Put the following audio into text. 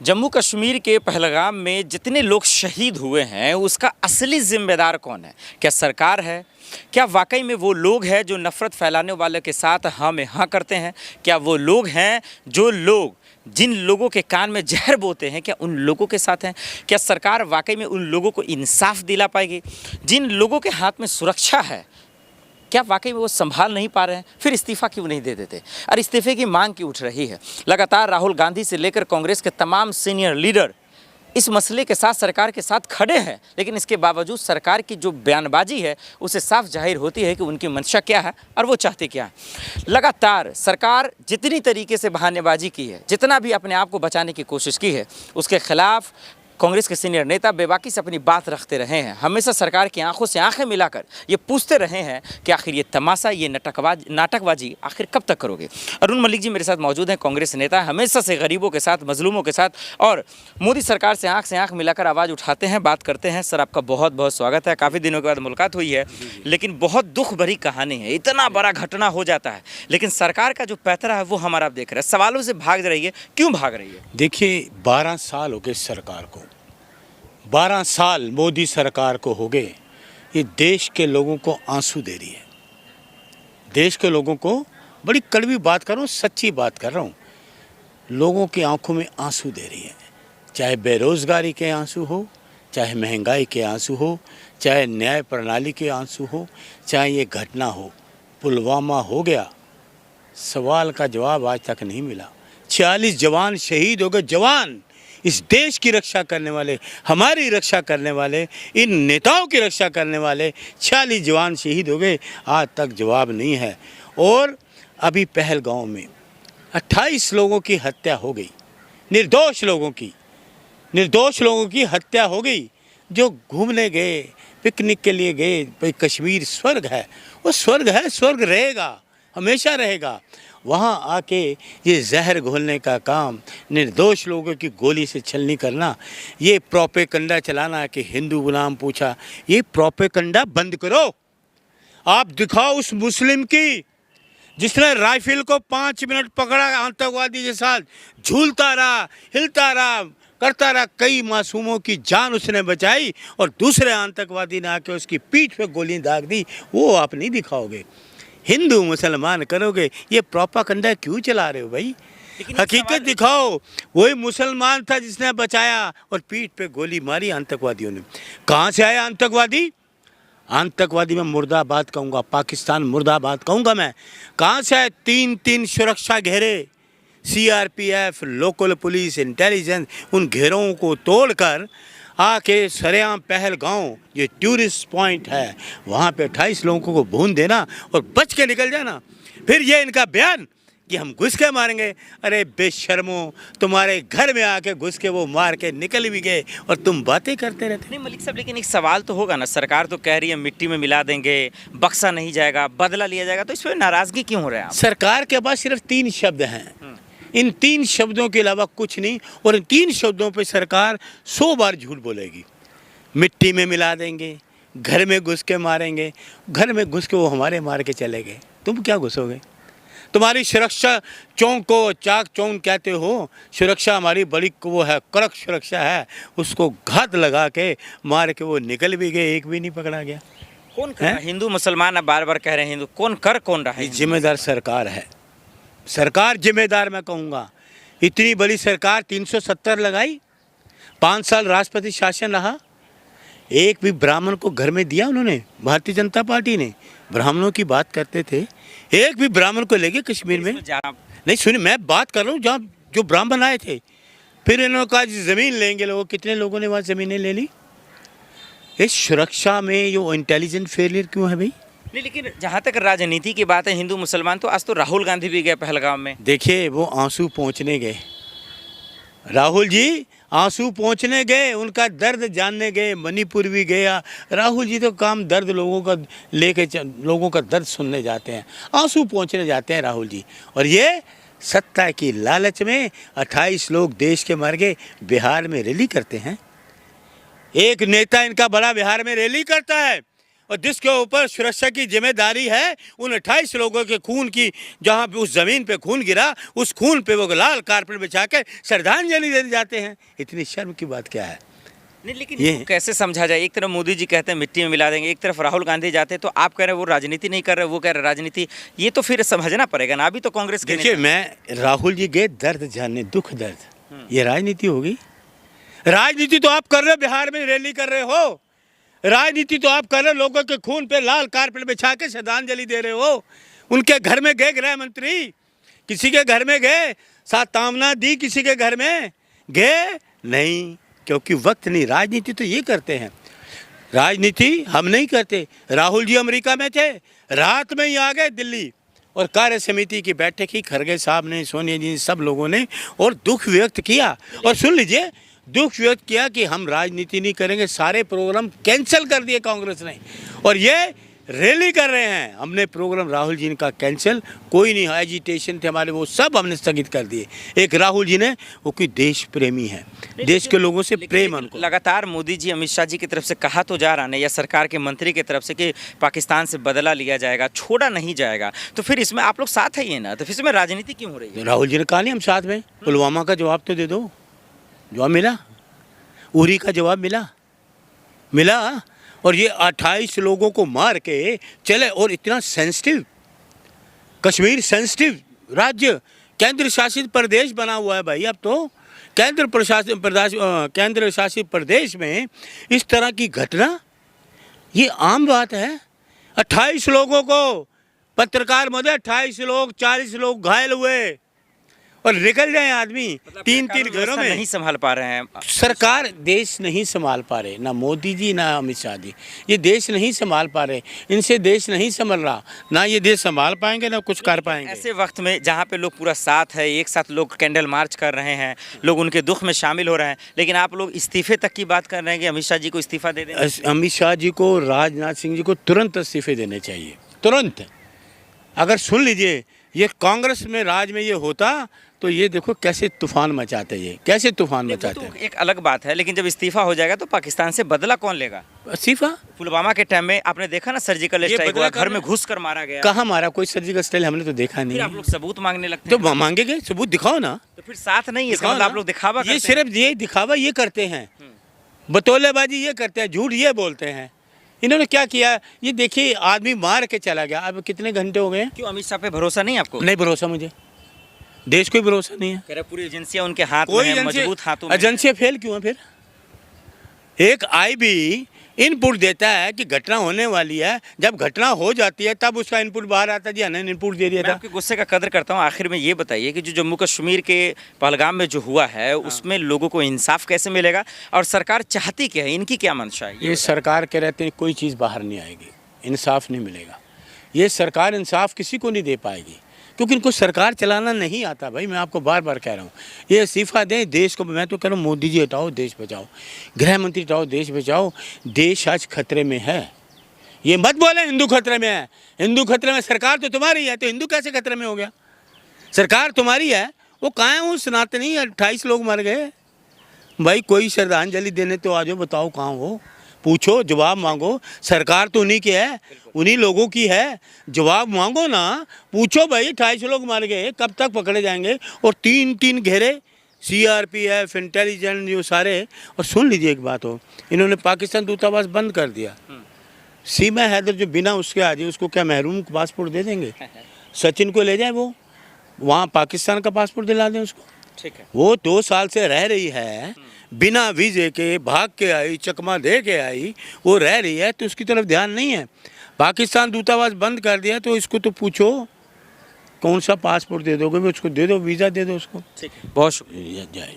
जम्मू कश्मीर के पहलगाम में जितने लोग शहीद हुए हैं उसका असली जिम्मेदार कौन है? क्या सरकार है? क्या वाकई में वो लोग हैं जो नफ़रत फैलाने वाले के साथ हाँ में हाँ करते हैं? क्या वो लोग हैं जो लोग जिन लोगों के कान में जहर बोते हैं, क्या उन लोगों के साथ हैं? क्या सरकार वाकई में उन लोगों को इंसाफ दिला पाएगी? जिन लोगों के हाथ में सुरक्षा है, क्या वाकई में वो संभाल नहीं पा रहे हैं? फिर इस्तीफ़ा क्यों नहीं दे देते? और इस्तीफे की मांग क्यों उठ रही है? लगातार राहुल गांधी से लेकर कांग्रेस के तमाम सीनियर लीडर इस मसले के साथ सरकार के साथ खड़े हैं, लेकिन इसके बावजूद सरकार की जो बयानबाजी है उससे साफ जाहिर होती है कि उनकी मंशा क्या है और वो चाहते क्या है। लगातार सरकार जितनी तरीके से बहानेबाजी की है, जितना भी अपने आप को बचाने की कोशिश की है, उसके खिलाफ कांग्रेस के सीनियर नेता बेबाकी से अपनी बात रखते रहे हैं। हमेशा सरकार की आंखों से आंखें मिलाकर ये पूछते रहे हैं कि आखिर ये तमाशा, ये नाटकबाजी आखिर कब तक करोगे। अरुण मलिक जी मेरे साथ मौजूद हैं, कांग्रेस नेता, हमेशा से गरीबों के साथ, मजलूमों के साथ और मोदी सरकार से आंख मिलाकर आवाज़ उठाते हैं, बात करते हैं। सर, आपका बहुत बहुत स्वागत है। काफ़ी दिनों के बाद मुलाकात हुई है, लेकिन बहुत दुख भरी कहानी है। इतना बड़ा घटना हो जाता है, लेकिन सरकार का जो पैतरा है वो हमारा आप देख रहे हैं, सवालों से भाग रही है। क्यों भाग रही है? देखिए, 12 साल हो गए सरकार को, 12 साल मोदी सरकार को हो गए। ये देश के लोगों को आंसू दे रही है। देश के लोगों को, बड़ी कड़वी बात कर रहा हूँ, सच्ची बात कर रहा हूँ, लोगों की आंखों में आंसू दे रही है। चाहे बेरोज़गारी के आंसू हो, चाहे महंगाई के आंसू हो, चाहे न्याय प्रणाली के आंसू हो, चाहे ये घटना हो, पुलवामा हो गया, सवाल का जवाब आज तक नहीं मिला। 46 जवान शहीद हो गए। जवान, इस देश की रक्षा करने वाले, हमारी रक्षा करने वाले, इन नेताओं की रक्षा करने वाले 46 जवान शहीद हो गए, आज तक जवाब नहीं है। और अभी पहलगाम में 28 लोगों की हत्या हो गई, निर्दोष लोगों की हत्या हो गई, जो घूमने गए, पिकनिक के लिए गए। भाई, कश्मीर स्वर्ग है, वो स्वर्ग है, स्वर्ग रहेगा, हमेशा रहेगा। वहाँ आके ये जहर घोलने का काम, निर्दोष लोगों की गोली से छलनी करना, ये प्रोपेगेंडा चलाना कि हिंदू गुलाम पूछा, ये प्रोपेगेंडा बंद करो। आप दिखाओ उस मुस्लिम की जिसने राइफल को 5 मिनट पकड़ा, आतंकवादी के साथ झूलता रहा, हिलता रहा, करता रहा, कई मासूमों की जान उसने बचाई, और दूसरे आतंकवादी ने आके उसकी पीठ पे गोली दाग दी। वो आप नहीं दिखाओगे, हिंदू मुसलमान करोगे। ये प्रोपेगेंडा क्यों चला रहे हो भाई? हकीकत दिखाओ। वही मुसलमान था जिसने बचाया और पीठ पे गोली मारी आतंकवादियों ने। कहाँ से आया आतंकवादी? आतंकवादी मैं मुर्दाबाद कहूँगा, पाकिस्तान मुर्दाबाद कहूँगा मैं। कहाँ से आए? 3 सुरक्षा घेरे, CRPF, लोकल पुलिस, इंटेलिजेंस, उन घेरों को तोड़कर आके सरेआम पहलगाम, ये टूरिस्ट पॉइंट है, वहाँ पे 28 लोगों को भून देना और बच के निकल जाना। फिर ये इनका बयान कि हम घुस के मारेंगे। अरे बेशर्मो, तुम्हारे घर में आके घुस के वो मार के निकल भी गए और तुम बातें करते रहते। नहीं मलिक साहब, लेकिन एक सवाल तो होगा ना, सरकार तो कह रही है मिट्टी में मिला देंगे, बक्सा नहीं जाएगा, बदला लिया जाएगा, तो इस पर नाराजगी क्यों हो रहा है? सरकार के पास सिर्फ 3 शब्द हैं, इन 3 शब्दों के अलावा कुछ नहीं, और इन 3 शब्दों पे सरकार 100 बार झूठ बोलेगी। मिट्टी में मिला देंगे, घर में घुस के मारेंगे, घर में घुस के वो हमारे मार के चले गए, तुम क्या घुसोगे? तुम्हारी सुरक्षा चौक को चाक चौक कहते हो, सुरक्षा हमारी बड़ी वो है, कड़क सुरक्षा है, उसको घात लगा के मार के वो निकल भी गए, एक भी नहीं पकड़ा गया। कौन कर रहा है? हिंदू मुसलमान अब बार बार कह रहे हैं हिंदू, कौन रहा है? जिम्मेदार सरकार है, सरकार जिम्मेदार मैं कहूँगा। इतनी बड़ी सरकार, 370 लगाई, 5 साल राष्ट्रपति शासन रहा, एक भी ब्राह्मण को घर में दिया उन्होंने? भारतीय जनता पार्टी ने ब्राह्मणों की बात करते थे, एक भी ब्राह्मण को ले गए कश्मीर में? नहीं, सुनिए, मैं बात कर रहा हूँ जहाँ जो ब्राह्मण आए थे। फिर इन्होंने कहा ज़मीन लेंगे लोग, कितने लोगों ने वहाँ ज़मीनें ले ली? इस सुरक्षा में जो इंटेलिजेंट फेलियर क्यों है भाई? नहीं, लेकिन जहाँ तक राजनीति की बात है, हिंदू मुसलमान, तो आज तो राहुल गांधी भी गए पहलगाम में। देखिए, वो आंसू पहुँचने गए, राहुल जी आंसू पहुँचने गए, उनका दर्द जानने गए, मणिपुर भी गया। राहुल जी तो काम दर्द लोगों का लेके, लोगों का दर्द सुनने जाते हैं, आंसू पहुँचने जाते हैं राहुल जी। और ये सत्ता की लालच में 28 लोग देश के मर गए। बिहार में रैली करते हैं, एक नेता इनका बड़ा बिहार में रैली करता है और जिसके ऊपर सुरक्षा की जिम्मेदारी है, उन 28 लोगों के खून की, जहाँ पे उस ज़मीन पे खून गिरा, उस खून पे वो लाल कारपेट बिछा के श्रद्धांजलि देने जाते हैं। इतनी शर्म की बात क्या है? नहीं, लेकिन ये कैसे समझा जाए? एक तरफ मोदी जी कहते हैं मिट्टी में मिला देंगे, एक तरफ राहुल गांधी जाते हैं, तो आप कह रहे हैं वो राजनीति नहीं कर रहे, वो कह रहे राजनीति। ये तो फिर समझना पड़ेगा ना, अभी तो कांग्रेस के देखिए, मैं राहुल जी गए दर्द जानने, दुख दर्द, ये राजनीति होगी? राजनीति तो आप कर रहे हो, बिहार में रैली कर रहे हो, राजनीति तो आप कर रहे हो, लोगों के खून पे लाल कारपेट बिछा के श्रद्धांजलि दे रहे हो। उनके घर में गए गृह मंत्री, किसी के घर में गए, सातामना दी किसी के घर में गए नहीं, क्योंकि वक्त नहीं। राजनीति तो ये करते हैं, राजनीति हम नहीं करते। राहुल जी अमेरिका में थे, रात में ही आ गए दिल्ली, और कार्य समिति की बैठक की खरगे साहब ने, सोनिया जी, सब लोगों ने, और दुख व्यक्त किया। और सुन लीजिए, दुख व्यक्त किया कि हम राजनीति नहीं करेंगे, सारे प्रोग्राम कैंसिल कर दिए कांग्रेस ने, और ये रैली कर रहे हैं। हमने प्रोग्राम राहुल जी का कैंसिल, कोई नहीं, एजिटेशन थे हमारे, वो सब हमने स्थगित कर दिए। एक राहुल जी ने, वो कोई देश प्रेमी है, देश के लोगों से प्रेम उनको। लगातार मोदी जी, अमित शाह जी की तरफ से कहा तो जा रहा है, या सरकार के मंत्री की तरफ से कि पाकिस्तान से बदला लिया जाएगा, छोड़ा नहीं जाएगा, तो फिर इसमें आप लोग साथ है ये ना, तो फिर इसमें राजनीति क्यों हो रही है? राहुल जी ने कहा नहीं हम साथ में। पुलवामा का जवाब तो दे दो, जवाब मिला, उरी का जवाब मिला, और ये 28 लोगों को मार के चले, और इतना सेंसिटिव, कश्मीर सेंसिटिव राज्य, केंद्र शासित प्रदेश बना हुआ है भाई। अब तो केंद्र शासित प्रदेश में इस तरह की घटना, ये आम बात है। 28 लोगों को, पत्रकार महोदय, 28 लोग, 40 लोग घायल हुए, और निकल जाए आदमी, मतलब 3-3 घरों में। नहीं संभाल पा रहे हैं सरकार, देश नहीं संभाल पा रहे, ना मोदी जी ना अमित शाह जी, ये देश नहीं संभाल पा रहे, इनसे देश नहीं संभल रहा, ना ये देश संभाल पाएंगे ना कुछ कर पाएंगे। ऐसे वक्त में जहाँ पे लोग पूरा साथ है, एक साथ लोग कैंडल मार्च कर रहे हैं, लोग उनके दुख में शामिल हो रहे हैं, लेकिन आप लोग इस्तीफे तक की बात कर रहे हैं कि अमित शाह जी को इस्तीफा दे दें। अमित शाह जी को, राजनाथ सिंह जी को तुरंत इस्तीफे देने चाहिए, तुरंत। अगर सुन लीजिए, ये कांग्रेस में, राज में ये होता तो ये देखो कैसे तूफान मचाते, ये कैसे तूफान मचाते हैं। तो एक अलग बात है, लेकिन जब इस्तीफा हो जाएगा तो पाकिस्तान से बदला कौन लेगा? इस्तीफा पुलवामा के टाइम में आपने देखा ना, सर्जिकल स्ट्राइक हुआ, घर में घुस कर मारा गया। कहाँ मारा? कोई सर्जिकल स्ट्राइक हमने तो देखा नहीं। फिर आप लोग सबूत मांगने लगते हैं, तो मांगेंगे, सबूत दिखाओ ना। तो फिर साथ नहीं है, इसका मतलब आप लोग दिखावा करते ये हैं। सिर्फ ये दिखावा ये करते हैं, बतौलेबाजी ये करते हैं, झूठ ये बोलते हैं। इन्होंने क्या किया, ये देखिए, आदमी मार के चला गया। अब कितने घंटे हो गए? क्यों अमित शाह पे भरोसा नहीं आपको? नहीं भरोसा मुझे, देश को भरोसा नहीं है। कह रहे पूरी एजेंसियां उनके हाथ में है, मजबूत हाथों में। एजेंसियां फेल क्यों है फिर? एक आईबी इनपुट देता है कि घटना होने वाली है, जब घटना हो जाती है तब उसका इनपुट बाहर आता है। जी हमने इनपुट दे दिया था। आपके गुस्से का कदर करता हूँ। आखिर में ये बताइए कि जो जम्मू कश्मीर के पहलगाम में जो हुआ है, उसमें लोगों को इंसाफ कैसे मिलेगा, और सरकार चाहती क्या है, इनकी क्या मंशा है? ये सरकार के रहते कोई चीज़ बाहर नहीं आएगी, इंसाफ नहीं मिलेगा। ये सरकार इंसाफ किसी को नहीं दे पाएगी, क्योंकि इनको सरकार चलाना नहीं आता भाई। मैं आपको बार बार कह रहा हूँ, ये इस्तीफा दें, देश को। मैं तो कह रहा हूँ मोदी जी हटाओ, देश बचाओ, गृह मंत्री हटाओ, देश बचाओ। देश आज खतरे में है। ये मत बोले हिंदू खतरे में है, हिंदू खतरे में, सरकार तो तुम्हारी है, तो हिंदू कैसे खतरे में हो गया? सरकार तुम्हारी है, वो कहाँ है? वो सनातनी 28 लोग मर गए भाई। कोई श्रद्धांजलि देने तो आ जाओ, बताओ कहाँ हो, पूछो, जवाब मांगो। सरकार तो उन्हीं की है, उन्हीं लोगों की है, जवाब मांगो ना, पूछो भाई। 28 लोग मार गए, कब तक पकड़े जाएंगे? और 3-3 घेरे, CRPF, इंटेलिजेंस, जो सारे। और सुन लीजिए एक बात हो, इन्होंने पाकिस्तान दूतावास बंद कर दिया। सीमा हैदर जो बिना उसके आ जाए, उसको क्या महरूम पासपोर्ट दे देंगे? सचिन को ले जाए, वो वहाँ पाकिस्तान का पासपोर्ट दिला दें उसको। ठीक है, वो 2 साल से रह रही है, बिना वीज़े के भाग के आई, चकमा दे के आई, वो रह रही है, तो उसकी तरफ ध्यान नहीं है। पाकिस्तान दूतावास बंद कर दिया, तो इसको तो पूछो कौन सा पासपोर्ट दे दोगे, उसको दे दो, वीज़ा दे दो उसको। ठीक है, बहुत शुक्रिया। जय